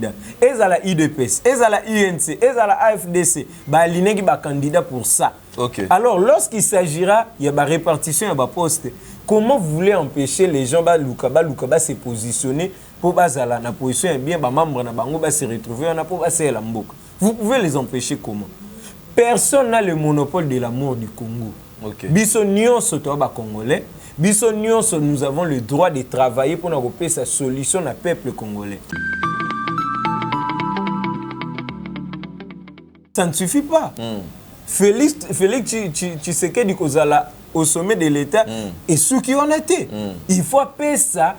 candidat. Et à la IDPS, et à la INC, et à la AFDC, aligner ba candidat pour ça. Okay. Alors, lorsqu'il s'agira, il y a une répartition, il y a un poste. Comment vous voulez empêcher les gens de se positionner pour bazala na position et bien membre na bango ba se retrouver na pour baser la mboka. Vous pouvez les empêcher comment? Personne n'a le monopole de l'amour du Congo. Okay. Biso nyonso to ba congolais, biso nyonso nous avons le droit de travailler pour nous sa solution au peuple congolais. Ça ne suffit pas. Félix Tshisekedi kozala au sommet de l'État et ceux qui en étaient. Il faut appeler ça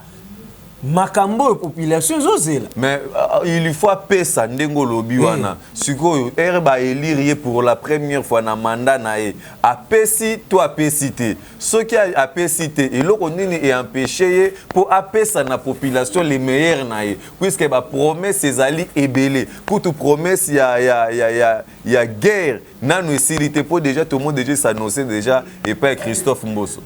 makambo et population zozela. Mais il faut appeler ça ndengolo biwana. Siko erba élire pour la première fois na mandat na e. Apesi toi apesité. Ceux qui a apesité et l'autre est empêché pour appeler ça na population les meilleurs na e. Puisque ba promesse ses alliés est belé. Pour toute promesse il y a guerre. Nanu essilité pour déjà tout le monde déjà s'annoncer déjà et pas Christophe Mbosso.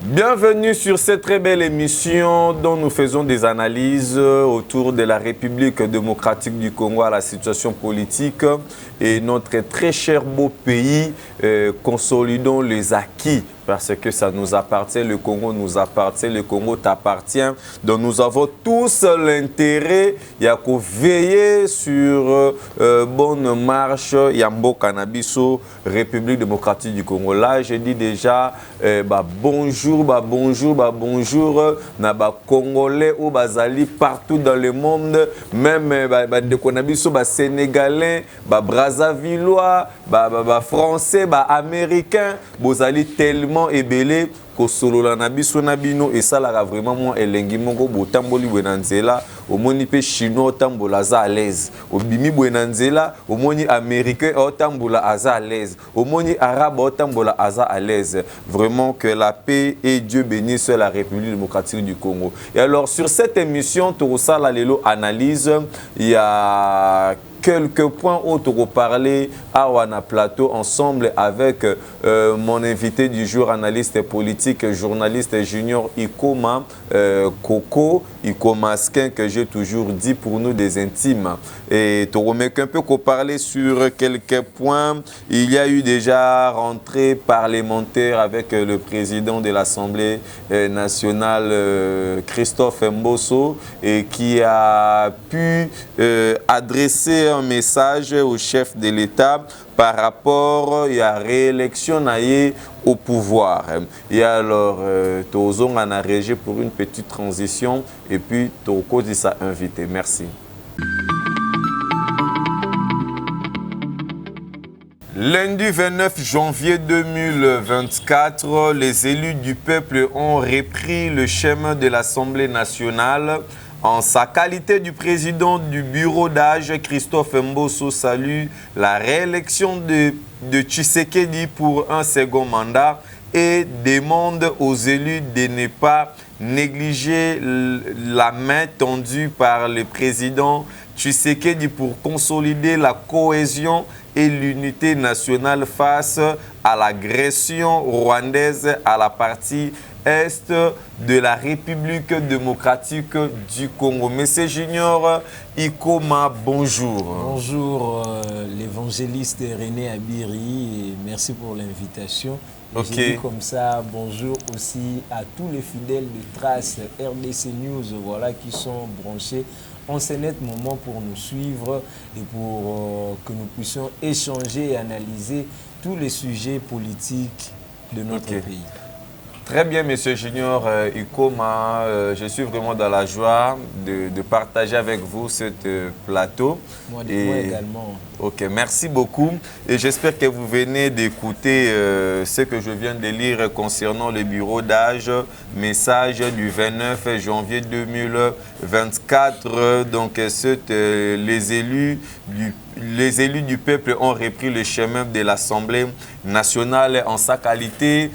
Bienvenue sur cette très belle émission dont nous faisons des analyses autour de la République démocratique du Congo, à la situation politique et notre très cher beau pays. Consolidons les acquis parce que ça nous appartient, le Congo nous appartient, le Congo t'appartient. Donc nous avons tous l'intérêt, il y a qu'à veiller sur bonne marche, Yambo Cannabiso, République démocratique du Congo. Là, je dis déjà bonjour, bonjour, na ba Congolais ou bazali partout dans le monde, même de Cannabiso, Sénégalais, Brazzavillois, Français, Américains, bozali tellement ébélé que solo la nabiso nabino et ça là vraiment moi elengi mongo botamboli bwenanzela omoni pe chinois tambola za à l'aise obimi bwenanzela omoni américain otambola aza à l'aise omoni arabe otambola aza à l'aise. Vraiment que la paix et Dieu bénisse la République démocratique du Congo. Et alors sur cette émission Torosa la lelo analyse, il y a quelques points autres pour parler à Wana Plateau ensemble avec mon invité du jour, analyste politique, journaliste junior Ikoma Coco, Ikoma Skin, que j'ai toujours dit pour nous des intimes. Et tu remets un peu qu'on parler sur quelques points. Il y a eu déjà rentrée parlementaire avec le président de l'Assemblée nationale, Christophe Mbosso, et qui a pu adresser un message au chef de l'État par rapport à la réélection au pouvoir. Et alors, Tozong en a réagi pour une petite transition et puis Toko dit ça invité. Merci. Lundi 29 janvier 2024, les élus du peuple ont repris le chemin de l'Assemblée nationale. En sa qualité du président du bureau d'âge, Christophe Mbosso salue la réélection de Tshisekedi pour un second mandat et demande aux élus de ne pas négliger la main tendue par le président Tshisekedi pour consolider la cohésion et l'unité nationale face à l'agression rwandaise à la partie est de la République démocratique du Congo. Monsieur Junior Ikoma, bonjour. Bonjour, l'évangéliste René Abiri, et merci pour l'invitation. Okay. Je dis comme ça, bonjour aussi à tous les fidèles de Trace RDC News, voilà, qui sont branchés en ce net moment pour nous suivre et pour que nous puissions échanger et analyser tous les sujets politiques de notre pays. Très bien, Monsieur Junior Ikoma, je suis vraiment dans la joie de partager avec vous ce plateau. Moi également. Ok, merci beaucoup. Et j'espère que vous venez d'écouter ce que je viens de lire concernant le bureau d'âge, message du 29 janvier 2024. Donc, les élus du peuple ont repris le chemin de l'Assemblée nationale en sa qualité.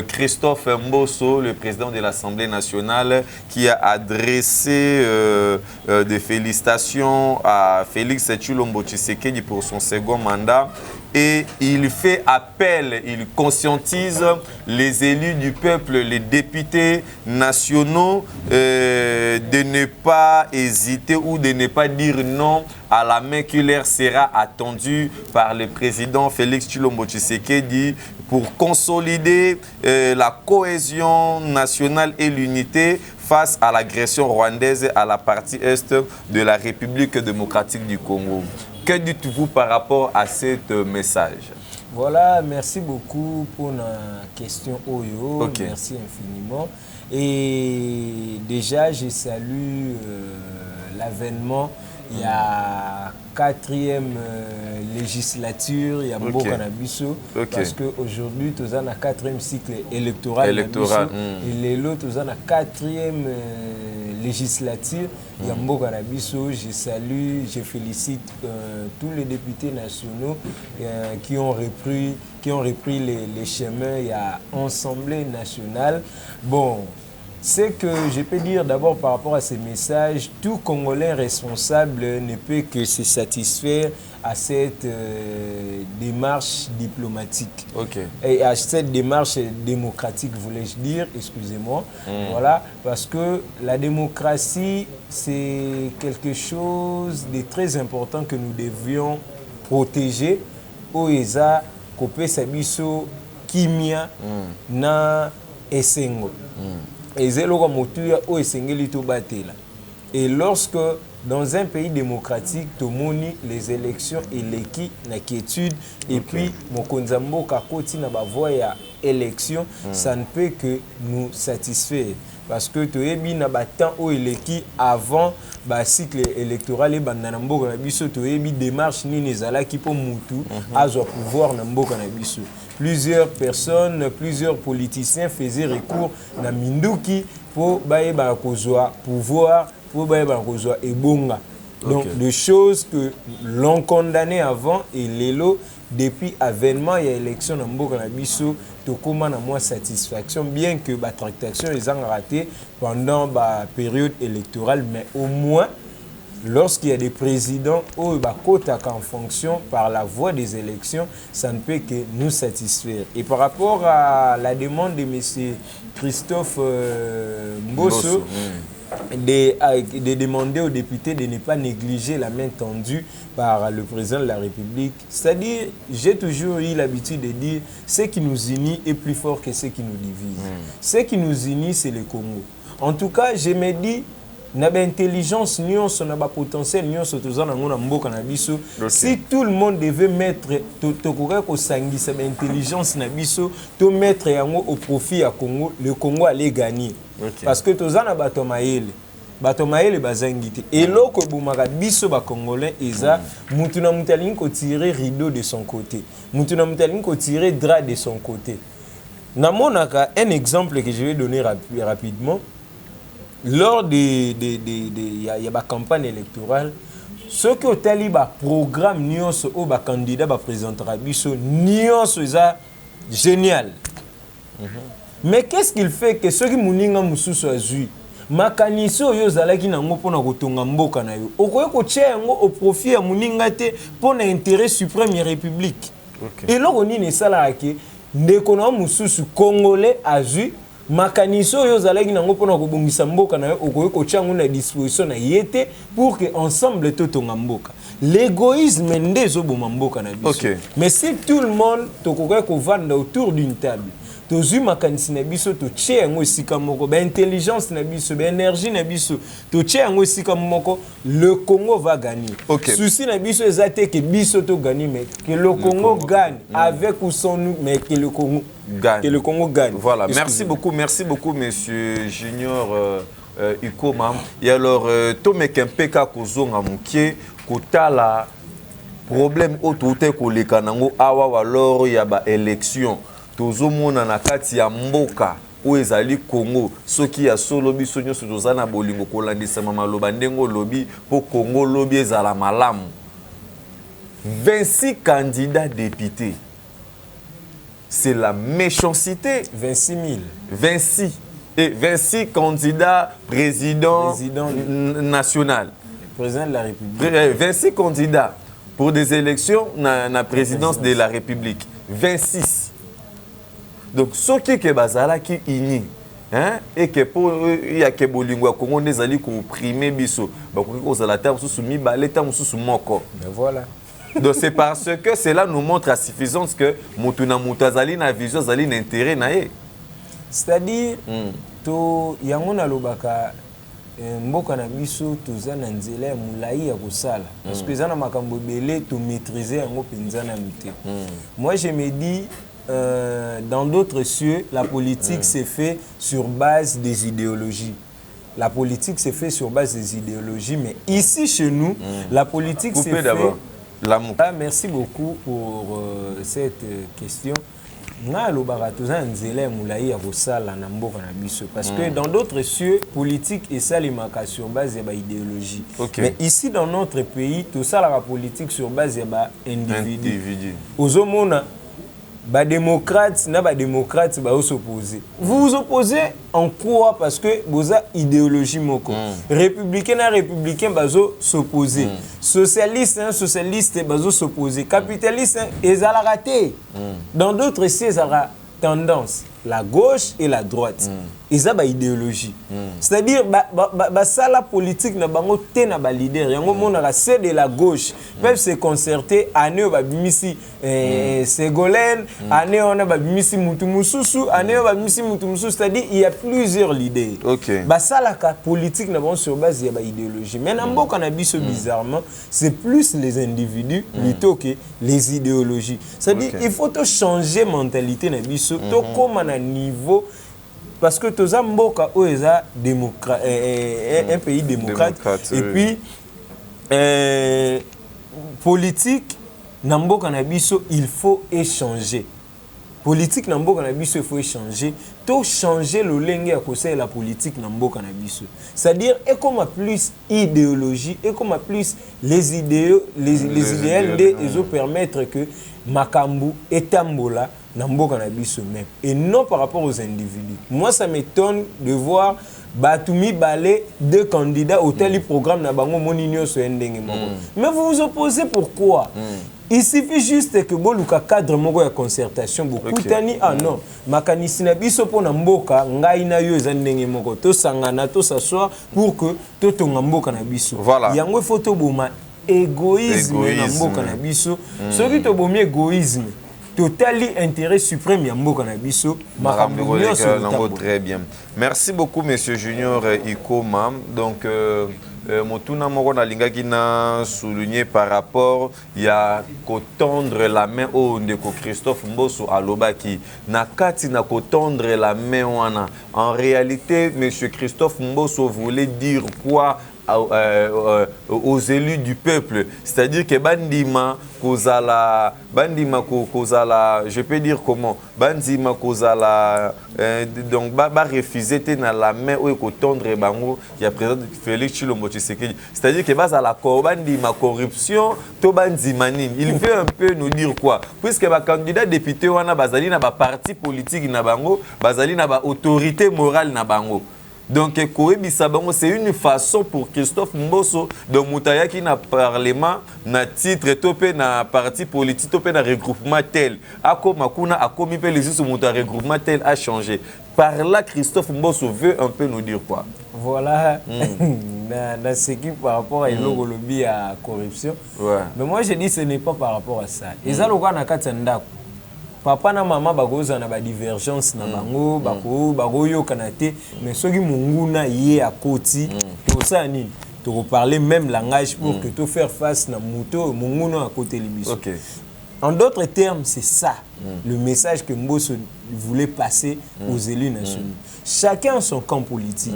Christophe Mbosso, le président de l'Assemblée nationale, qui a adressé des félicitations à Félix Tshilombo Tshisekedi pour son second mandat et il fait appel, il conscientise les élus du peuple, les députés nationaux de ne pas hésiter ou de ne pas dire non à la main qui leur sera attendue par le président Félix Tshilombo Tshisekedi pour consolider la cohésion nationale et l'unité face à l'agression rwandaise à la partie est de la République démocratique du Congo. Que dites-vous par rapport à ce message? Voilà, merci beaucoup pour la question Oyo. Okay. Merci infiniment. Et déjà, je salue l'avènement. Il y a 4e législature, il y a Mboka Nabiso, parce qu'aujourd'hui, nous avons un 4e cycle électoral. Et les autres, nous avons un 4e législature, il y a Mboka Nabiso. Je salue, je félicite tous les députés nationaux qui ont repris les chemins. Il y a Assemblée nationale. Bon. Ce que je peux dire d'abord par rapport à ces messages, tout Congolais responsable ne peut que se satisfaire à cette démarche diplomatique. Et à cette démarche démocratique, voulais-je dire, excusez-moi. Voilà, parce que la démocratie, c'est quelque chose de très important que nous devions protéger. Oeza, Kopé Sabiso, Kimia, Na Esengo. Et lorsque dans un pays démocratique, les élections et l'équipe, la quiétude, et puis Mokonzambo Kakoti na bavoya élection, ça ne peut que nous satisfaire. Parce que tu es bien temps où l'équipe avant le cycle électoral et bananambo kanabiso tu es bien démarche ni nezala qui pour mutu à pouvoir nambo kanabiso. Plusieurs personnes, plusieurs politiciens faisaient recours à Minduki pour pouvoir pour et bonga. Donc des choses que l'on condamnait avant et l'élo depuis avènement il y a élection dans Mboka na biso to comment na moi satisfaction bien que la tractation les ont raté pendant la période électorale mais au moins lorsqu'il y a des présidents ou en fonction par la voie des élections, ça ne peut que nous satisfaire. Et par rapport à la demande de M. Christophe Mbosso, de demander aux députés de ne pas négliger la main tendue par le président de la République. C'est-à-dire, j'ai toujours eu l'habitude de dire, ce qui nous unit est plus fort que ce qui nous divise. Ce qui nous unit, c'est le Congo. En tout cas, je me dis, na ba intelligence nyonso na ba potentiel nyonso tozana ngona mboka na biso si tout le monde devait mettre tokoka ko sangisa ba intelligence na biso to mettre yango au profit ya Congo le Congo allait gagner parce que tozana bato mayele bazangite eloko ebumaka biso ba congolais eza mutu na mutalingi ko tirer rideau de son côté mutu na mutalingi ko tirer drap de son côté namonaka un exemple que je vais donner rapidement. Lors de la campagne électorale, ce que le Taliban programme nyonso ou ba candidat ba présentera biso nyonso est génial. Mais qu'est-ce qu'il fait que ceux qui muninga mususu azui makaniso yo zalaki nango pona kotonga mboka na yo okoye ko tia yango au profit ya muninga te pona intérêt suprême ya république. Et loko nini sala ke ndeko na mususu congolais azui makaniso yo zalaki nango pona ko bongisa mboka na yo okoye ko tia ngona disposition na yete pour que ensemble totonga mboka. L'égoïsme ndezo boma mboka na biso. Mais si tout le monde tokoka ko vanda autour d'une table tozu makanisi na biso to tia yango esika moko ba intelligence na biso ba énergie na biso to tia yango esika moko le Congo va gagner. Souci na biso ezate que biso to gagner mais que le Congo gagne avec ou sans nous mais que le Congo gagne. Que le Congo gagne. Voilà, merci beaucoup monsieur Junior Ikoma. Et alors Tome Kempeka kozonga mukie kotala problème autoté koleka nango awa alors ya ba élection tozomona na kati ya mboka o ezali Congo soki ya solo biso nyonso tozana bolingo kolandisa maloba ndengo lobi po Congo lobi ezala malamu 26 candidats députés c'est la méchanceté 26 000 26 et 26 candidats président national président de la République 26 candidats pour des élections na la présidence de la République. 26. Donc, ce qui est bazala qui est hein, et que pour il y a que bolingwa Congo des alliés qui opprimer biso. Donc, on a la terre sous mi baleta sous moko. Mais voilà. Donc, c'est parce que cela nous montre à suffisance que mutuna mutazali na vision zali na intérêt na ye. C'est-à-dire to yango na lobaka mboka na biso toza na nzela ya mulai ya kosala parce que za na makambo belé to maîtriser yango penza na mité. Moi je me dis dans d'autres cieux, la politique s'est fait sur base des idéologies. La politique s'est fait sur base des idéologies, mais ici chez nous, la politique s'est fait... Ah, merci beaucoup pour cette question. Parce que dans d'autres cieux, politique et ça les marquent sur base de l'idéologie. Mais ici dans notre pays, tout ça la politique sur base de l'individu. Aux hommes, démocrates, démocrates s'opposer. Vous vous opposez en quoi? Parce que vous avez idéologie moko. Républicain républicain s'opposer. Socialiste socialiste s'opposer. Capitaliste ils ont raté. Dans d'autres c'est la tendance, la gauche et la droite. Ils ont idéologie. C'est-à-dire ça la politique na bango té na ba leader. Yango mona c'est de la gauche peuvent se concerter année ba bimisi Ségolène, année on a ba bimisi Mutumususu, année ba bimisi Mutumususu, c'est-à-dire il y a plusieurs leaders. Ça la politique na bango sur base de ba idéologie. Mais na mboka na biso bizarrement, c'est plus les individus plutôt que les idéologies. C'est-à-dire il faut changer mentalité na biso to comme à niveau. Parce que tous les mboka est un pays démocrate. Et puis, politique, il faut échanger. Politique, il faut échanger. Tout changer le lingue à cause de la politique, c'est-à-dire, et comme plus idéologie, et comme plus les idéaux, les idéaux, ils permettre que Makambu et Tambola même. Et non par rapport aux individus. Moi, ça m'étonne de voir Batoumi Balé, deux candidats au tel programme na bango moninyo so ndenge moko. Mais vous vous opposez pourquoi? Il suffit juste que boluka cadre moko ya concertation beaucoup tani non makanisi na biso pona mboka ngai na yo ndenge moko to sangana to s'asseoir pour que to tonga mboka na biso. Yango photo boma égoïsme na mboka na biso. Soki to bomi égoïsme totally intérêt suprême ya mboka na biso makambo nyonso très bien. Merci beaucoup monsieur Junior Ikoma. Donc Motuna moko na lingaki na souligner par rapport ya ko tendre la main au ndeko Christophe Mbosso alobaki na kati na ko tendre la main wana. En réalité monsieur Christophe Mbosso voulait dire quoi aux élus du peuple, c'est-à-dire que bandima kozala je peux dire comment bandima kozala donc refuser na la main ou ko tendre bango ya président Félix Tshilombo Tshisekedi, c'est-à-dire que bazala ko bandima corruption to bandima nini. Il veut un peu nous dire quoi, puisque ba candidat député wana bazali na ba parti politique na bango, bazali na ba autorité morale na bango. Donc, c'est une façon pour Christophe Mbosso de Moutayaki na parlement, na titre, topé na parti politique, topé na regroupement tel. Ako makuna, ako mi pe les sur regroupement tel a changé. Par là, Christophe Mbosso veut un peu nous dire quoi? Voilà, dans ce qui par rapport à l'olobi à corruption. Mais moi, je dis que ce n'est pas par rapport à ça. Ils ont le cas papa na maman bagoza na ba divergence na bango bagoyo kanate mais soki munguna yé à koti to ça ni to reparler même langage pour que to faire face na muto munguna à côté libiso. En d'autres termes, c'est ça le message que Mbosso voulait passer aux élus nationaux. Chacun son camp politique.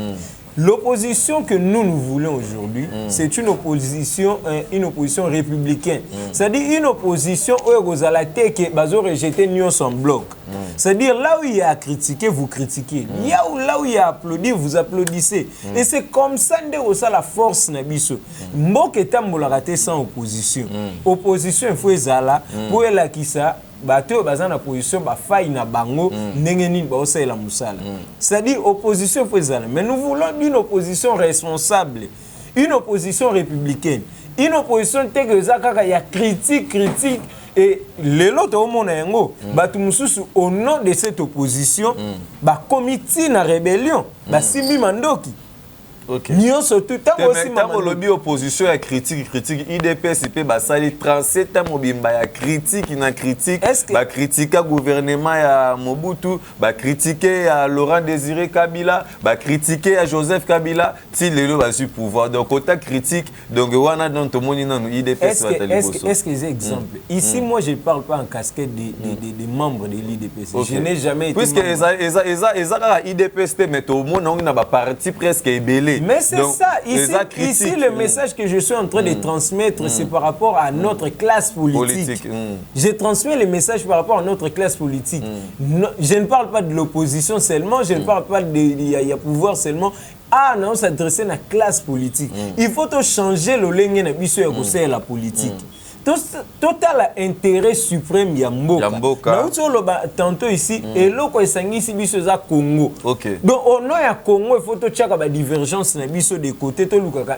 L'opposition que nous voulons aujourd'hui, c'est une opposition républicaine. C'est-à-dire une opposition où vous allez rejeter nous en bloc. C'est-à-dire là où il y a à critiquer, vous critiquez. Là où il y a à applaudir, vous applaudissez. Et c'est comme ça que la force n'a pas. Mbok est raté sans opposition. Opposition, il faut ezala pour la qui ça. Bato bazana position ba faille na bango ndenge nini ba osala musala. C'est-à-dire opposition faut ezala, mais nous voulons une opposition responsable, une opposition républicaine, une opposition que il y a critique et les autres au monde au nom de cette opposition ba comité na rébellion ba Simi Mandoki. Ok. Nous surtout tant lobby opposition à critique IDPS peut basali 37 ans mobimba ya critique na critique ba critiquer gouvernement ya Mobutu ba critiquer ya Laurent Désiré Kabila ba critiquer ya Joseph Kabila ti lelo ba su pouvoir donc autant critique donc wana dans tout monde dans IDPS est-ce que j'ai exemple ici moi je parle pas en casquette des membres de l'IDPS je n'ai jamais été puisque eza IDPS mais tout monde on a ba parti presque ébélé. Mais c'est ça, ici le message que je suis en train de transmettre, c'est par rapport à notre classe politique. Je transmets le message par rapport à notre classe politique. Je ne parle pas de l'opposition seulement, je ne parle pas de pouvoir seulement. Ah non, s'adresser à la classe politique. Il faut changer le lien de la politique. Total intérêt suprême Yamboka. Tantôt ici, et là, ici, biso za Congo. Donc, au nom de Congo, il faut que la divergence des côtés,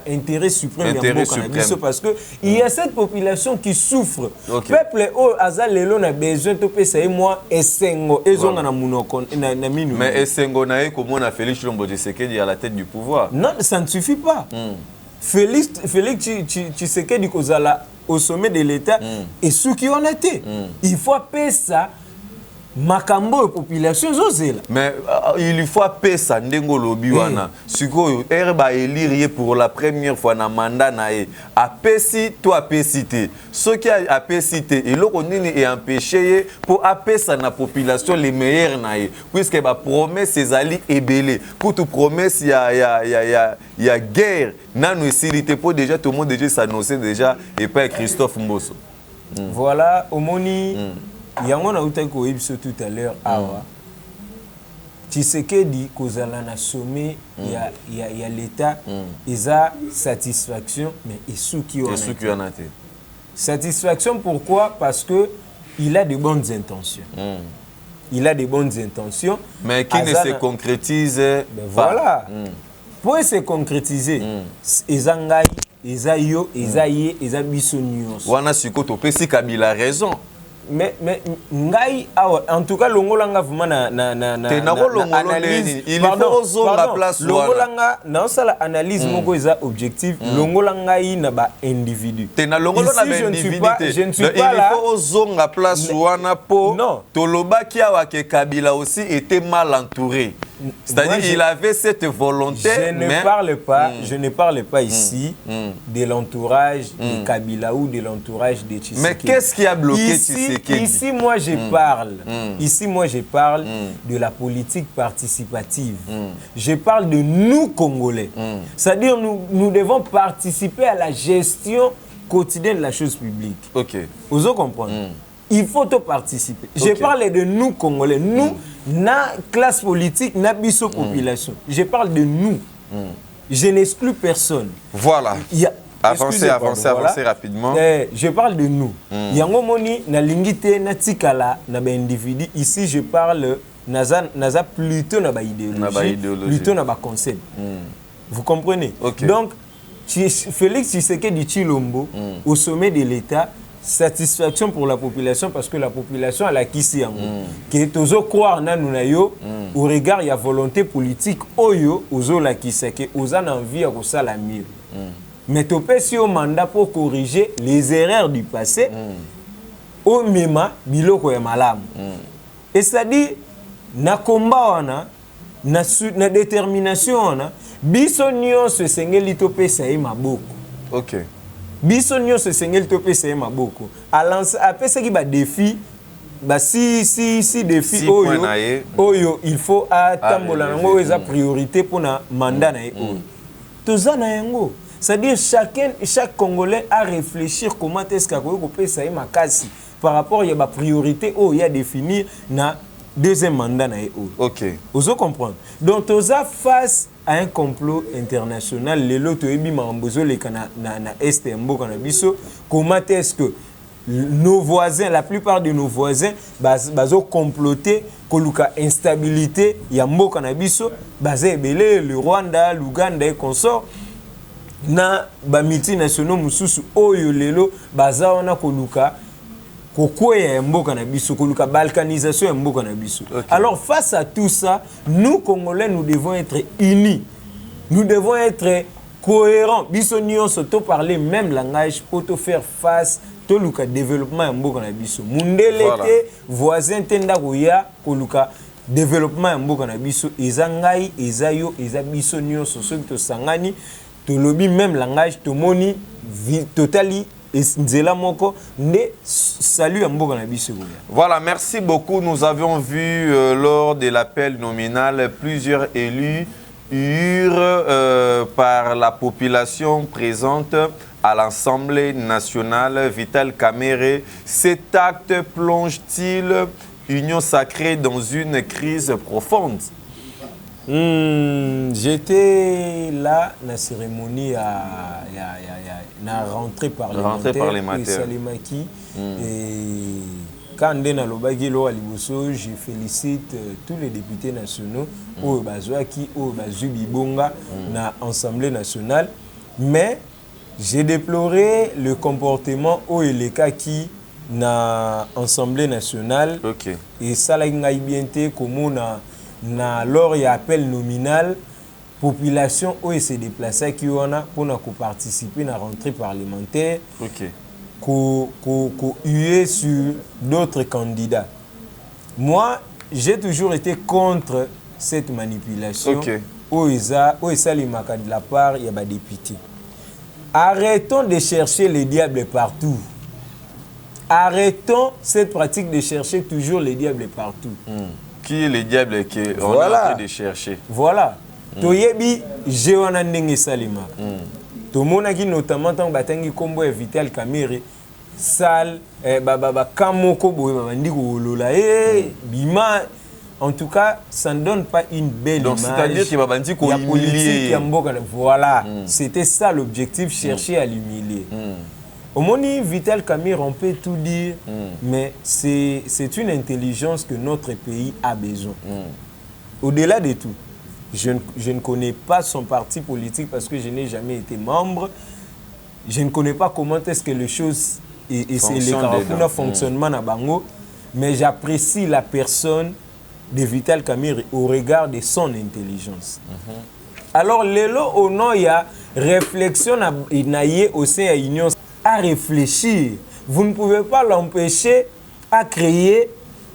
intérêt suprême Yamboka. Parce qu'il y a cette population qui souffre. Peuple, Azalelo a besoin de payer moi et Sengo. Mais Sengo, comment on a Félix Tshisekedi à la tête du pouvoir? Non, ça ne suffit pas. Félix Tshisekedi Kozala au sommet de l'État et ceux qui ont été. Il faut appeler ça makambo population zozela. Mais il faut appeler ça ndengo lobi wana. Sikoyo erba élire pour la première fois na mandat na e. Apesi to apesité. Ce qui a apesité et loko nini est empêché pour appeler ça na population les meilleurs na e. Puisque ba promesse ezali ebelé. Pour toute promesse il y a guerre. Nanu esilité pour déjà tout le monde déjà s'annoncer déjà et pas Christophe Mbosso. Voilà, Omoni yango na uta ko ibiso tout à l'heure awa Tshisekedi kozala na sommet ya l'état eza satisfaction mais isuki on a satisfaction pourquoi parce que il a de bonnes intentions. Il a de bonnes intentions mais qui ne se concrétise pas. Voilà. Pour se concrétiser eza ngai eza yo eza ye eza biso nyonso wana sikoto pesi Kabila raison. Mais ngai en tout cas longolanga vraiment analyse il faut la place longolanga na sala analyse moko eza objectif longolanga na ba individu tena longolo na ba individu je ne suis pas là il faut zonga place wana po tolobaki awa ke Kabila aussi était mal entouré. C'est-à-dire qu'il avait cette volonté. Je ne parle pas ici de l'entourage de Kabila ou de l'entourage de Tshisekedi. Mais qu'est-ce qui a bloqué Tshisekedi? Ici, moi, je parle de la politique participative. Je parle de nous, Congolais. C'est-à-dire nous devons participer à la gestion quotidienne de la chose publique. Ok. Vous comprenez? Il faut participer. Je parle de nous, Congolais. Nous, na classe politique, na biso population. Je parle de nous. Je n'exclus personne. Voilà. Avancez rapidement. Je parle de nous. Yango moni na lingite na tikala na ba individu. Ici, je parle naza plutôt na ba idéologie, plutôt na ba concept. Vous comprenez? Donc, Félix Tshisekedi Tshilombo au sommet de l'État. Satisfaction pour la population parce que la population a l'acquis que tozo croire na nunayo au regard il y a volonté politique oyo ozo l'acquis que oza na envie à ça la mieux mais topé si au mandat pour corriger les erreurs du passé au mema biloko ya malamu et ça dit na combat wana na détermination wana biso nyonso sengeli topé ça e maboko. OK. Biso nyonso sengeli topesa maboko apesa ki ba défi ba si défi oyo il faut atambola nango eza priorité pour na mandat na oyo toza na yango c'est-à-dire chaque Congolais a réfléchir comment est-ce qu'il ko pesa makasi par rapport ya ba priorité oyo ya définir na deuxième mandat na oyo. OK. Vous comprenez? Donc toza face à un complot international, les loto ebi mambozo le na est mboka na biso, comment est-ce que nos voisins, la plupart de nos voisins bazo comploter koluka instabilité ya mboka na biso, basé ebele le Rwanda, l'Ouganda et consorts. na ba multinationaux mususu oyo lelo baza wana koluka kokwea ya mboka na biso koluka balkanisation ya mboka na biso. Alors face à tout ça, nous Congolais nous devons être unis. Nous devons être cohérents. Biso nyonso to parler même langage pour te faire face to luka développement ya mboka na biso. Mundele te voisin tenda koya koluka développement ya mboka na biso eza ngai eza yo eza biso nyonso soki to sangani to lobi même langage to moni totally nzela moko nde salut ya mboka na biso. Voilà, merci beaucoup. Nous avions vu lors de l'appel nominal plusieurs élus par la population présente à l'Assemblée nationale. Vital Kamerhe, cet acte plonge-t-il Union sacrée dans une crise profonde? J'étais là na cérémonie na rentrée parlementaire et Salimaki et quand na lobaki lo aliboso, je félicite tous les députés nationaux au bazwaki au bazubi bonga na Assemblée nationale, mais j'ai déploré le comportement au elekaki na Assemblée nationale. Et ça la ngai bienté comme na lors y appel nominal population où se déplacer qui on a pour participer à la rentrée parlementaire. Huer sur d'autres candidats. Moi, j'ai toujours été contre cette manipulation. Où ça les macas de la part il y a des députés. Arrêtons de chercher les diables partout. Arrêtons cette pratique de chercher toujours les diables partout. Qui est le diable qu'on a en train de chercher? Voilà. Toyebi, j'ai un ndenge salima. Tomonaki notamment tant batangi kombo Vital Kamerhe sal kamoko boye babandi ko lola bima. En tout cas, ça ne donne pas une belle image. C'est-à-dire qu'il va dire qu'on humilie. Voilà, c'était ça l'objectif, chercher à l'humilier. Au moment Vital Kamerhe, on peut tout dire, mais c'est une intelligence que notre pays a besoin. Au-delà de tout, je ne connais pas son parti politique parce que je n'ai jamais été membre. Je ne connais pas comment est-ce que les choses et c'est le fonctionnement à Bango, mais j'apprécie la personne de Vital Kamerhe au regard de son intelligence. Alors, lelo au nom il y a réflexion au sein de l'Union à réfléchir. Vous ne pouvez pas l'empêcher à créer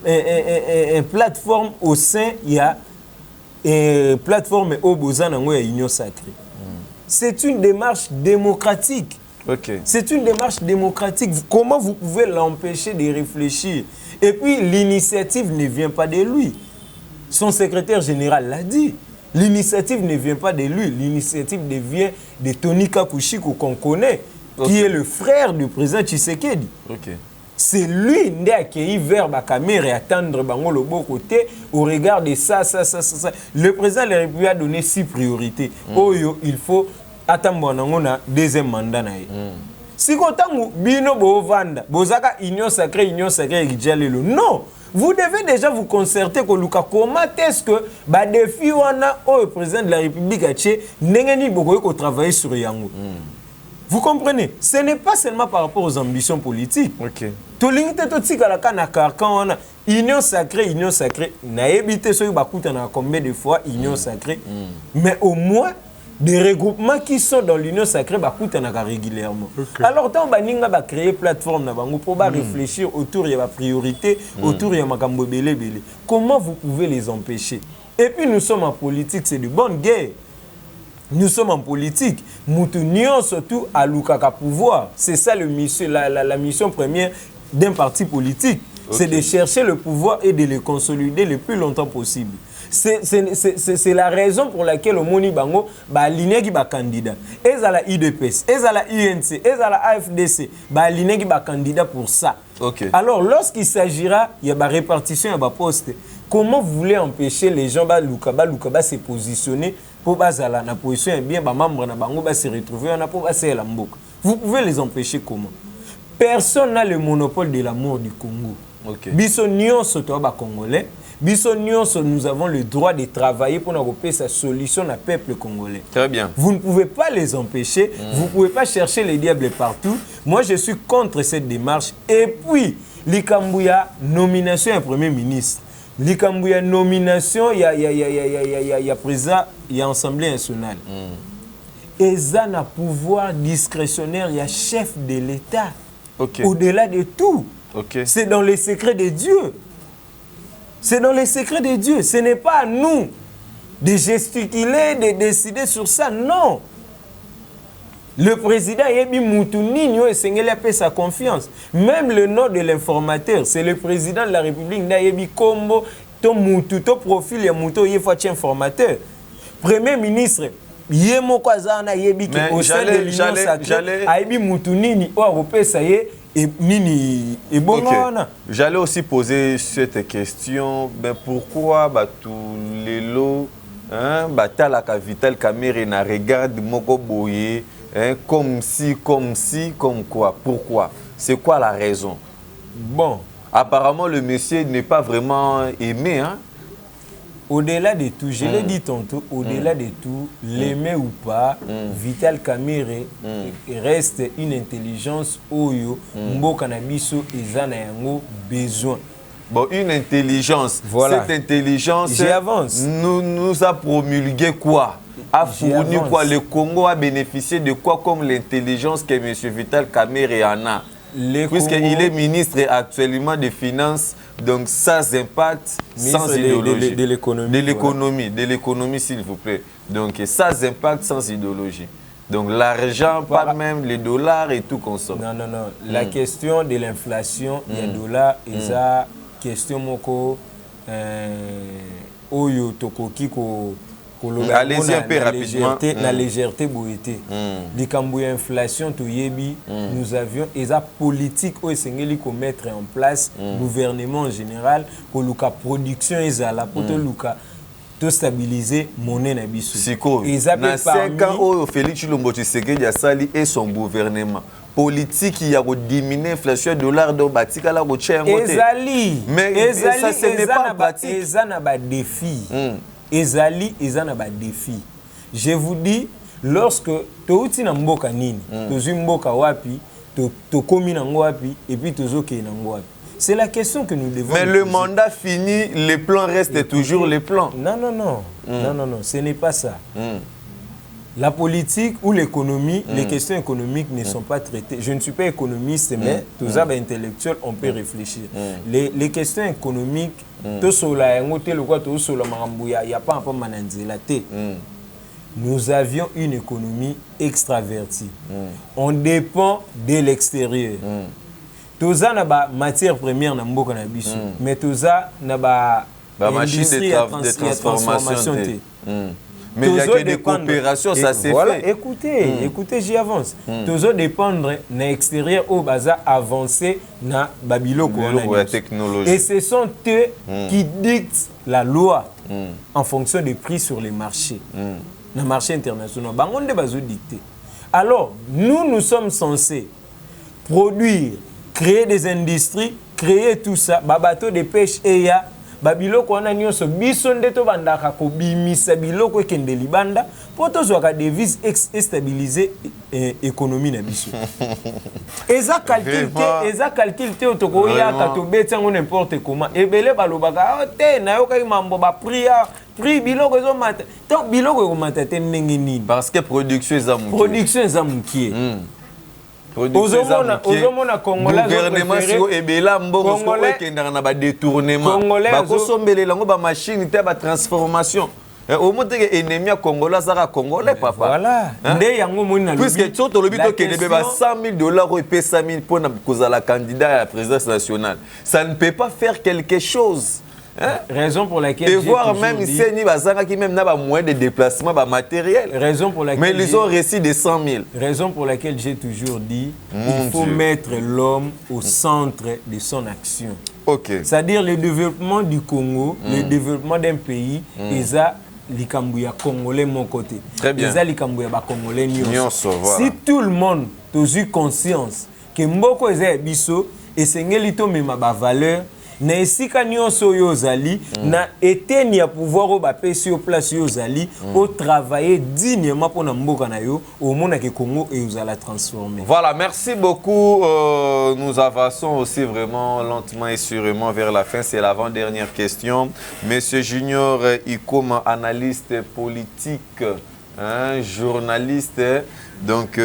une plateforme au sein il y a une plateforme au Bozan à l'Union sacrée. C'est une démarche démocratique. C'est une démarche démocratique. Comment vous pouvez l'empêcher de réfléchir? Et puis l'initiative ne vient pas de lui. Son secrétaire général l'a dit. L'initiative ne vient pas de lui. L'initiative vient de Tony Kakushiko qu'on connaît, qui est le frère du président Tshisekedi. C'est lui qui a accueilli vers Kamerhe et attendre Bango le beau côté au regard de ça. Le président de la République a donné 6 priorités. Il faut attendre un deuxième mandat. Si vous avez bino bovanda, bozaka union sacrée non. Vous devez déjà vous concerter comment est-ce que les défis au président de la République a travailler sur Yango. Vous comprenez? Ce n'est pas seulement par rapport aux ambitions politiques. Union sacrée, n'a évité ce combien de fois union sacrée, mais au moins des regroupements qui sont dans l'union sacrée régulièrement. Alors, tant que va créer plateforme pour réfléchir autour de la priorité, autour de la belé. Comment vous pouvez les empêcher? Et puis nous sommes en politique, c'est de bonne guerre. Nous sommes en politique. Nous tenions surtout à l'Oukaka pouvoir. C'est ça la mission première d'un parti politique. C'est de chercher le pouvoir et de le consolider le plus longtemps possible. C'est la raison pour laquelle au Moni Bango aligné qui candidat. Et à la IDPS, et à la INC, et à la AFDC, aligné qui candidat pour ça. Alors lorsqu'il s'agira, il y a une répartition, il y a un poste. Comment vous voulez empêcher les gens Lukaba se positionner pour bazala na position et bien membre na bango se retrouver on a pour passer la mboka. Vous pouvez les empêcher comment? Personne n'a le monopole de l'amour du Congo. Biso nyonso to ba congolais, Biso nyonso, nous avons le droit de travailler pour nous sa solution au peuple congolais. Très bien. Vous ne pouvez pas les empêcher, vous ne pouvez pas chercher les diables partout. Moi, je suis contre cette démarche. Et puis, Likambouya, nomination à Premier ministre. Likambouya, nomination, il y a président, il y a Assemblée nationale. Et ça a un pouvoir discrétionnaire, il y a chef de l'État. Ok. Au-delà de tout. Ok. C'est dans les secrets de Dieu. C'est dans les secrets de Dieu. Ce n'est pas à nous de gesticuler, de décider sur ça. Non. Le président Yebi Moutouni a fait sa confiance. Même le nom de l'informateur, c'est le président de la République Yebi Kombo, ton Moutou, ton profil, il y a Moutou, il faut être informateur. Premier ministre, Yemo Kwazana Yebi qui au sein de l'Union sacrée, Yebi Moutouni, Européen, ça y est. Et Nini et bon. J'allais aussi poser cette question. Ben pourquoi tous les lots, la Vital Kamerhe na regarde Moko Boye, comme quoi? Pourquoi? C'est quoi la raison? Bon. Apparemment, le monsieur n'est pas vraiment aimé. Hein? Au-delà de tout, je l'ai dit tantôt, au-delà de tout, l'aimer ou pas, Vital Kamerhe reste une intelligence oyo, mboka na biso ezana yango besoin. Bon, une intelligence. Voilà. Cette intelligence nous a promulgué quoi? A fourni quoi? Le Congo a bénéficié de quoi comme l'intelligence que M. Vital Kamerhe en a? Puisqu'il est ministre actuellement des Finances, donc sans impact, sans idéologie. De l'économie. De l'économie, s'il vous plaît. Donc, sans impact, sans idéologie. Donc, l'argent, pas même les dollars et tout consomme. Non. La question de l'inflation, il y a dollars, et ça, question moko, oyo tokoki ko. Allez-y un peu rapidement. La légèreté boété. Likambouya inflation to yebi, nous avions et la politique où essengeli ko mettre en place gouvernement en général ko luka production ezala pour to luka to stabiliser monnaie na biso. Siko. Na 5 ans où Félix Tshilombo Tshisekedi a sali et son gouvernement politique il y a diminué l'inflation dollar do batika la ko tchengo te. Ezali. Mais ça ce n'est pas pratique. Ezana ba défi. Ezali ezana ba défi. Je vous dis, lorsque touti na mboka nini, tozu mboka wapi, to komi na wapi et puis tozo ke na wapi. C'est la question que nous devons. Mais le mandat fini, les plans restent toujours les plans. Non, ce n'est pas ça. La politique ou l'économie, les questions économiques ne sont pas traitées. Je ne suis pas économiste, mais tous les intellectuels, on peut réfléchir. Les questions économiques, il n'y a pas un peu mananzélate. Nous avions une économie extravertie. On dépend de l'extérieur. Tous les matières premières, mais tous les machines de transformation. Mais il y a que des coopérations, ça s'est fait. Écoutez, j'y avance. Toujours dépendre de l'extérieur au bazar avancé na babilo technologie. Et ce sont eux qui dictent la loi en fonction des prix sur les marchés. Dans le marché international. Bangonde bazo dicter. Alors, nous sommes censés produire, créer des industries, créer tout ça, bateau de pêche et ya babiloko wana nyonso biso ndeto bandaka ko bimisa biloko ekende libanda po tozwaka devise stabiliser économie na biso. Eza calcul te otoko ya ka to betango n'importe comment ebele balobaka te na yoka mambo ba prix biloko zo mata to biloko ko mata te ndenge nini parce que production eza mukie. Ozomona Congolais gouvernement siko ebela mbongo siko ekendaka na ba détournement ba kosombelela ngo ba machine te ba transformation au moins que ennemi ya Congolais saka Congolais papa voilà nde yango moni na puisque tout le bito kende ba $100,000 ou pesa 1000 pour na kozala candidat à la présidence nationale, ça ne peut pas faire quelque chose. Raison pour laquelle et voir même ici qui même n'a pas moyen de déplacement matériel. Raison pour laquelle mais ils ont réussi des 100,000. Raison pour laquelle j'ai toujours dit il faut mettre l'homme au centre de son action. C'est-à-dire le développement du Congo, le développement d'un pays, eza likambouya congolais mon côté. Très bien. Eza likambouya ba congolais nyonso. Voilà. Si tout le monde a eu conscience que mboko eza biso et sengeli to mema ba valeur na esika nyonso oyo ozali na eteni ya pouvoir oyo bapesi yo place yo ozali otravailler dignement mpona mboka na yo omonake Congo eozala transformé. Voilà, merci beaucoup. Nous avançons aussi vraiment lentement et sûrement vers la fin. C'est l'avant-dernière question. Monsieur Junior Ikoma, analyste politique, hein, journaliste, donc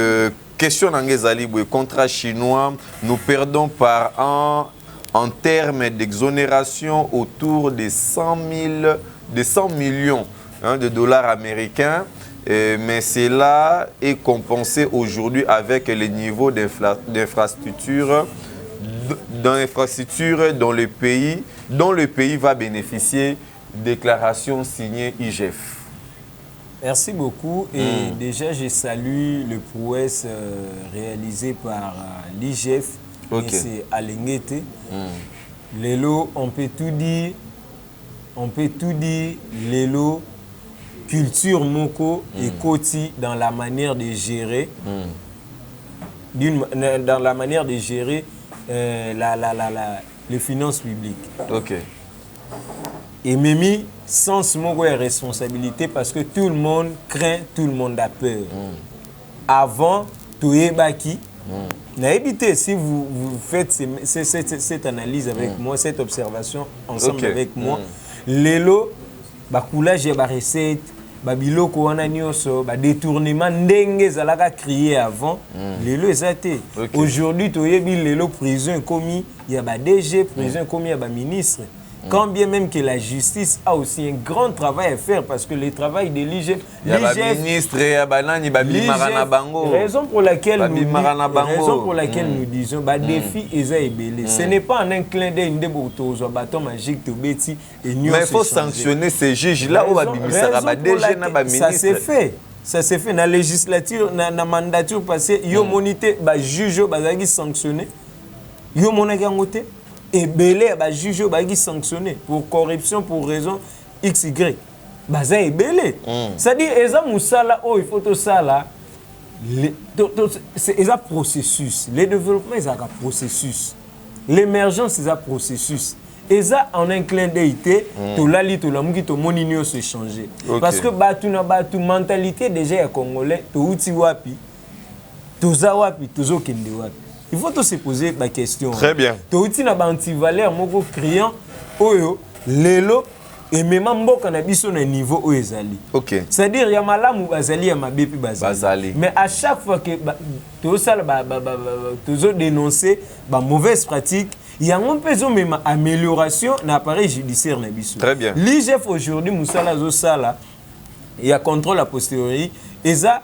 question d'Angezali, contrat chinois, nous perdons par an en termes d'exonération autour de 100 millions hein, de dollars américains, mais cela est compensé aujourd'hui avec les niveaux d'infrastructure dont le pays va bénéficier. Déclaration signée IGF. Merci beaucoup. Et déjà, je salue le prouesse réalisé par l'IGF. Okay. C'est Alengete. Lelo, on peut tout dire. Lelo, culture moko et koti dans la manière de gérer. Dans la manière de gérer les finances publiques. Ok. Et Mimi, sans mot de responsabilité parce que tout le monde craint, tout le monde a peur. Avant, tout est baki. N'hésitez si vous faites cette analyse avec moi, cette observation ensemble avec moi. Lelo, bakoulage et recette, babiloko wana nyonso, détournement ndenge zalaka crié avant. Lelo ezate. Aujourd'hui, tu yebi lelo prison commis, il y a DG, prison commis, il y a ministre. Quand bien même que la justice a aussi un grand travail à faire parce que le travail de l'IGF... Il y a le ministre, il y a raison pour laquelle nous disons que défi est ébélé. Ce n'est pas en un clin d'œil de bâton magique de Betty et mais il faut sanctionner ces juges-là où ça s'est fait. Ça s'est fait dans la législature, dans la mandature passée. Il y a monité, les juges qui sanctionné. Il y a monité. Et belé ba juge ba qui sanctionné pour corruption pour raison XY. Baza est belé. C'est-à-dire eza musala oh il faut tout ça là. C'est un processus. Le développement est un processus. L'émergence est un processus. Et ça, en un clin d'œil, tout l'ali, tout l'amour, tout mon union se changer. Parce que tu mentalité déjà congolais, tout outil wapi, tout za wapi, tout zo kende wapi. Il faut se poser la question. Très bien. Tout outil na anti-valeur, mon criant, oyo, lelo, et même mboka na biso na niveau où ezali. OK. C'est-à-dire il y a malamu bazali ya mabepi bazali. Mais à chaque fois que tout ça toujours dénoncer ba mauvaise pratique, il y a un peu même amélioration dans l'appareil judiciaire na biso. Très bien. L'IGF aujourd'hui musala zo sala, il y a contrôle a posteriori et ça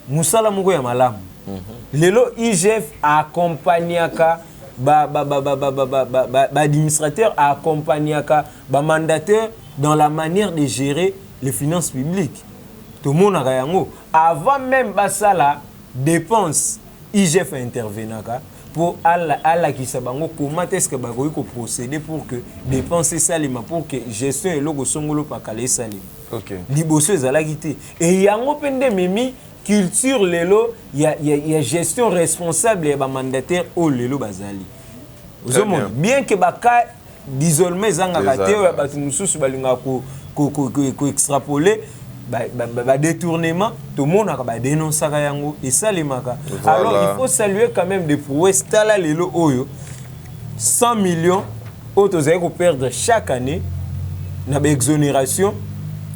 musala moko ya malamu. Lelo IGF accompagnaka administrateur accompagnaka mandataire dans la manière de gérer les finances publiques. Tout le monde a yango. Avant même basala dépenses, IGF intervenaka pour alla qui sabango comment est-ce que bagoyi ko procéder pour que dépenser salima pour que gestion et logo songolo pa kale salima. OK. Liboso ezala quitté. Et yango pende memi culture lelo il y a gestion responsable et mandataire au lelo bazali. Bien que baka d'isolement zanga kate ou batu mususu balinga ko extrapoler ba détournement tout le monde a dénoncé yango et ça les maka. Alors il faut saluer quand même des prouesses tala lelo oyo 100 millions autres ont perdre chaque année na exonération.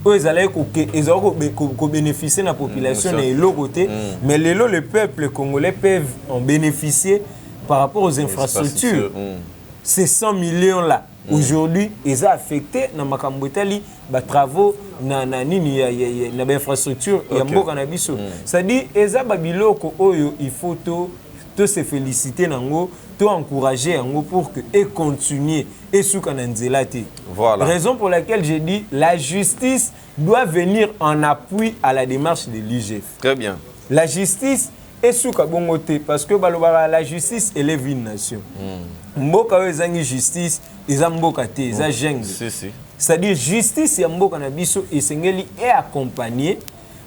Ils allaient bénéficier de la population et l'autre côté, mais le peuple congolais peut en bénéficier par rapport aux infrastructures. Ces 100 millions-là, aujourd'hui, ils ont affecté dans ma cambotali, travaux, dans l'infrastructure, c'est-à-dire, il faut se féliciter, encourager pour que continuer et voilà. Raison pour laquelle j'ai dit la justice doit venir en appui à la démarche de l'IGF. Très bien. La justice est sous Kabongote parce que la justice élève une nation. Mboka ezangi justice, eza mboka te, eza jungle. C'est-à-dire justice ya mboka na biso esengeli est accompagné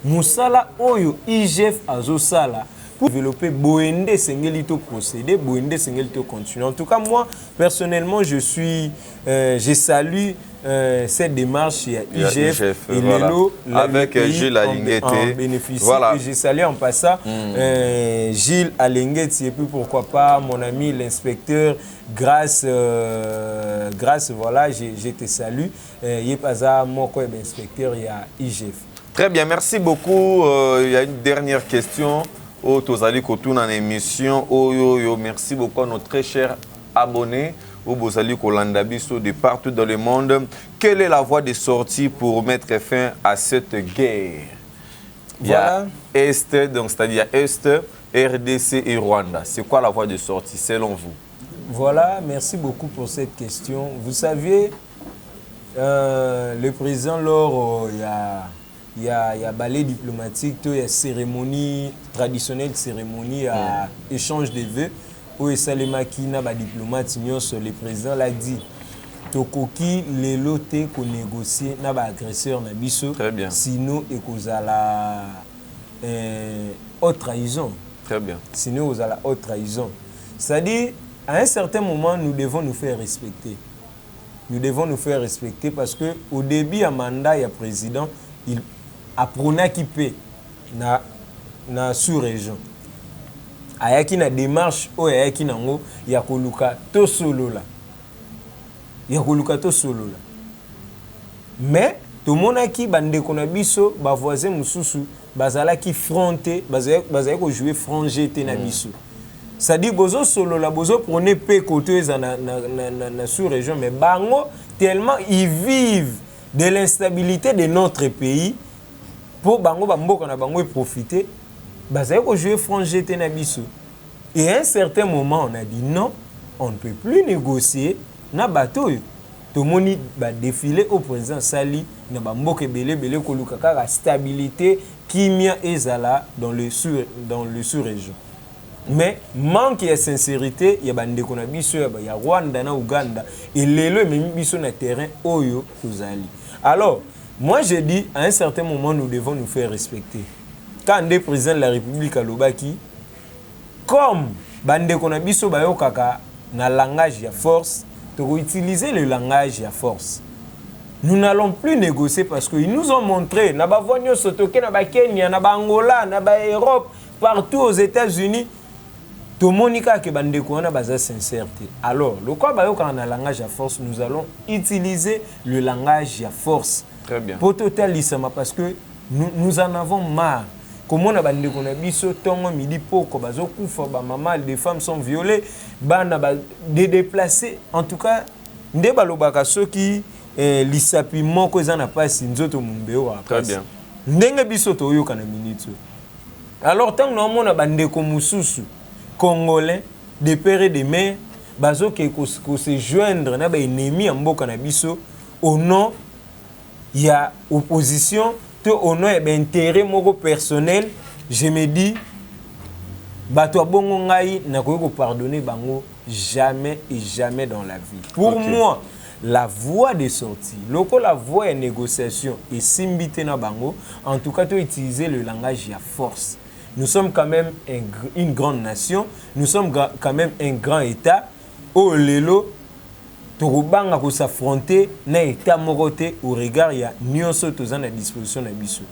musala oyo IGF azosala pour développer Boende Sengelito procéder, Boende Sengelito continuer. En tout cas, moi, personnellement, je salue cette démarche IGF et voilà. Lelo, avec Gilles Alinguete. Voilà. Et je salue en passant Gilles Alinguete et puis pourquoi pas mon ami l'inspecteur, grâce voilà, je te salue. Il y a pas ça, moi, quoi, inspecteur, il y a IGF. Très bien, merci beaucoup. Il y a une dernière question. Oh, Tozali Kotoun en émission. Oh, yo, yo. Merci beaucoup à notre très cher abonné. Au Bozali Kolandabiso de partout dans le monde. Quelle est la voie de sortie pour mettre fin à cette guerre? Voilà. Il y a Est, donc c'est-à-dire Est, RDC et Rwanda. C'est quoi la voie de sortie selon vous? Voilà, merci beaucoup pour cette question. Vous savez, le président, lors il y a ballet diplomatique, il y a cérémonie traditionnelle, cérémonie à échange de vœux. Où est Salemaki na ba diplomate le président l'a dit. Tokoki les lotés qu'on négocie na ba agresseur na biso. Très bien. Sinon et cause à la haute trahison. Très bien. Sinon aux à la haute trahison. C'est-à-dire à un certain moment nous devons nous faire respecter. Nous devons nous faire respecter parce que au début à mandat il y a président il a prôné qui paie na sous-région. Ayaki na démarche o ayaki nango ya koluka to solola. Ya koluka to solola. Mais to monaki bande kona biso ba voisin mususu bazala ki fronté bazala ko jouer frangé te na biso. Ça dit bozo solola bozo prôner pe côté na sous-région mais bango tellement ils vivent de l'instabilité de notre pays pour bango ba mboka na bango profiter. Bazali ko jouer frangé te na biso. Et à un certain moment, on a dit non, on ne peut plus négocier na bateau. Tout le monde va défiler au président Sali, na ba mboke belé koluka kaka stabilité kimia ezala dans le sous-région. Mais manque de sincérité, il y a bande ko na biso ya Rwanda na Uganda et lelo même biso na terrain oyo tozali. Alors, moi je dis à un certain moment nous devons nous faire respecter. Quand le président de la République a l'obaki, comme bande konabiso bayo kaka na langage ya force, to utiliser le langage ya force. Nous n'allons plus négocier parce qu'ils nous ont montré, na ba voix nyoso toke na ba Kenya, na ba Angola, na ba Europe, partout aux États-Unis, to monika ke bande kona baza sincérité. Alors, le quoi bayo kana na langage ya force, nous allons utiliser le langage ya force. Très bien. Pour totalisme parce que nous en avons marre. Comment on a bandé qu'on a biso tongo midi poko bazo kufa ba maman des femmes sont violées bana ba déplacés en tout cas nde balobaka soki lisapi moko ezana pasi nzoto mumbeo wa très bien ndenge biso to yoka na minute alors tant no mona bandé ko mususu congolais de père et de mère bazo ke ko se joindre na ba ennemi mboka na biso au nom il y a opposition au nom d'intérêt personnel, je me dis, bato bongo ngai na ko pardonner bango jamais et jamais dans la vie. Pour moi, la voie de sortie, la voie de négociation et simbité na bango, en tout cas, tu utiliser le langage à force. Nous sommes quand même une grande nation, nous sommes quand même un grand État. Oh lelo Torobanga ko s'affronter na état moroté au regard il y a nyonso tozan à disposition na biso.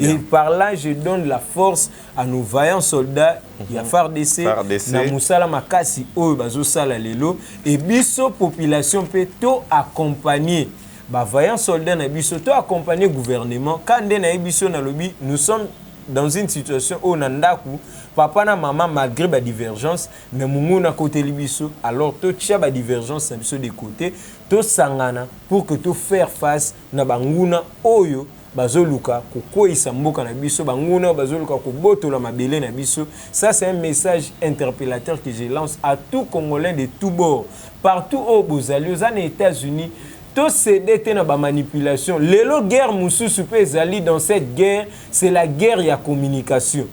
Et par là je donne la force à nos vaillants soldats il y a FARDC na musala makasi oyo bazo sala lelo et biso population peut to accompagner ba vaillants soldats na biso to accompagner gouvernement quand na biso na lobby nous sommes dans une situation où nandaku papa na maman malgré la divergence mais mungu na côté libiso alors to tia ba divergence na biso de côté to sangana pour que to faire face na banguna oyo bazoluka kokoisa mboka na biso banguna bazoluka ko botola mabele na biso. Ça c'est un message interpellateur que je lance à tout Congolais de tous bords partout au bozali aux États-Unis. Tout cédé na ba manipulation. Lelo guerre mususu pe ezali dans cette guerre, c'est la guerre ya communication.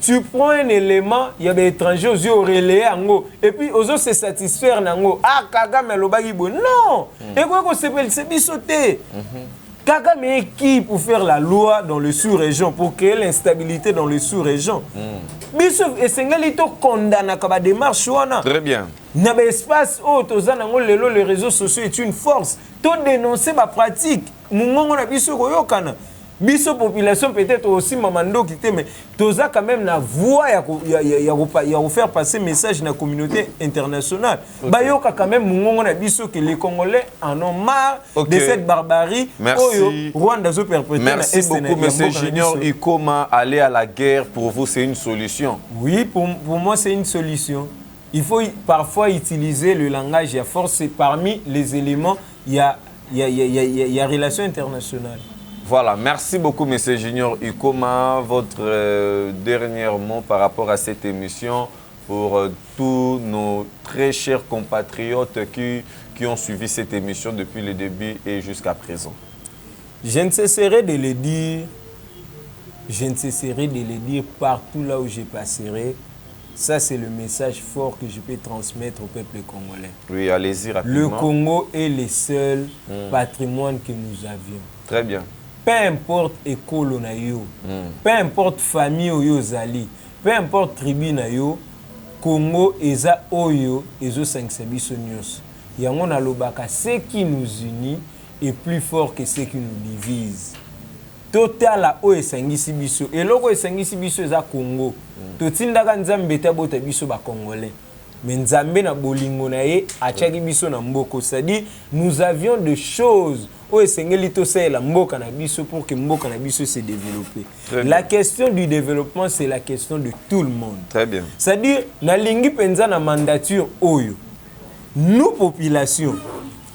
Tu prends un élément, il y a des étrangers aux yeux relayés ango et puis aux autres se satisfaire nango. Ah Kagame lobaki bo. Non. Et quoi qu'on s'appelle c'est bisoté. Kagame est qui pour faire la loi dans le sous-région, pour créer l'instabilité dans le sous-région? Biso esengali to condamna ka ba démarche wana. Très bien. Na ba espace o tozana ngo lelo les réseaux sociaux est une force. To dénoncer ba pratique. Mungongo na biso koyokana. Biso population peut-être aussi mamando qui te mais toza quand même la voix ya faire passer message na communauté internationale. Okay. Bayoka quand même mungongo na biso que les Congolais en ont marre de cette barbarie. Merci. Rwanda zo perpétuer. Merci beaucoup monsieur Junior Ikoma. Aller à la guerre pour vous c'est une solution. Oui, pour moi c'est une solution. Il faut parfois utiliser le langage à force et parmi les éléments il y a relations internationales. Voilà, merci beaucoup, M. Junior Ikoma. Votre dernier mot par rapport à cette émission pour tous nos très chers compatriotes qui ont suivi cette émission depuis le début et jusqu'à présent. Je ne cesserai de le dire, partout là où je passerai. Ça, c'est le message fort que je peux transmettre au peuple congolais. Oui, allez-y rapidement. Le Congo est le seul patrimoine que nous avions. Très bien. Peu importe école na yo, peu importe famille oyo zali, peu importe tribu na yo, Congo eza oyo ezo sangisa biso nyonso. Yango na lobaka ce qui nous unit est plus fort que ce qui nous divise. Total o esangisi biso, eloko esangisi biso eza Congo. Totindaka nzambe tabota biso ba Congolais. Mais nzambe na bolingo na ye atiaki biso na mboko, c'est-à-dire nous avions des choses pour que Mboka na biso se développer. La question du développement, c'est la question de tout le monde. Très bien. C'est-à-dire, na lingi penza na mandature oyo, nous, population,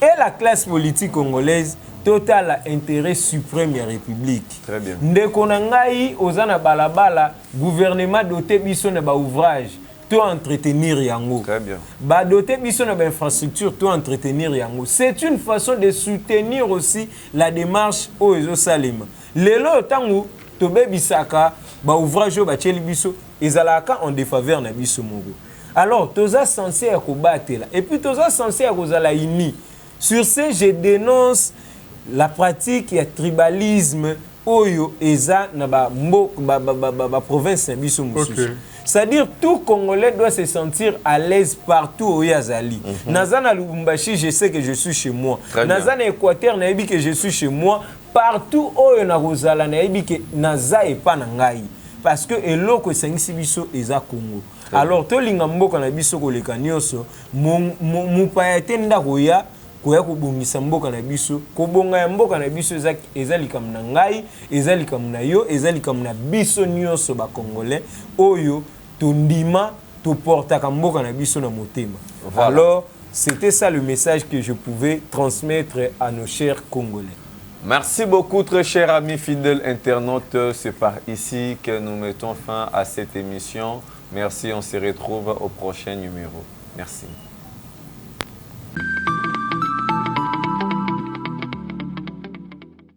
et la classe politique congolaise, total intérêt suprême de la République. Très bien. Ndeko na ngai, ozana balabala, gouvernement doté biso na ba ouvrage. Tout entretenir yango. Très bien. Ba doter biso na ba infrastructure, tout entretenir yango. C'est une façon de soutenir aussi la démarche au ezo salema. Lelo tangu tobe bisaka ba ouvrage ba tcheli biso ezalaka en défaveur na biso moko. Alors toza censé ya kobattre là et puis toza censé ya kozala uni. Sur ce, je dénonce la pratique ya tribalisme oyo eza na ba province na biso mususu. C'est-à-dire tout Congolais doit se sentir à l'aise partout où il y a Zali. Nazana Lubumbashi, je sais que je suis chez moi. Nazana Équateur, naebi que je suis chez moi. Partout où il y a Rosala, naebi que Naza est pas nangai. Parce que eloko sengisi biso eza Congo. Alors to linga mboka na biso koleka nyoso, mupayate ndakoya koya kobongisa mboka na biso, kobonga ya mboka na biso ezali kam na ngai, ezali kam na yo, ezali kam na biso nyonso ba Congolais oyo tondima to portaka mboka na biso na motema. Voilà. Alors, c'était ça le message que je pouvais transmettre à nos chers Congolais. Merci beaucoup, très chers amis fidèles internautes. C'est par ici que nous mettons fin à cette émission. Merci, on se retrouve au prochain numéro. Merci.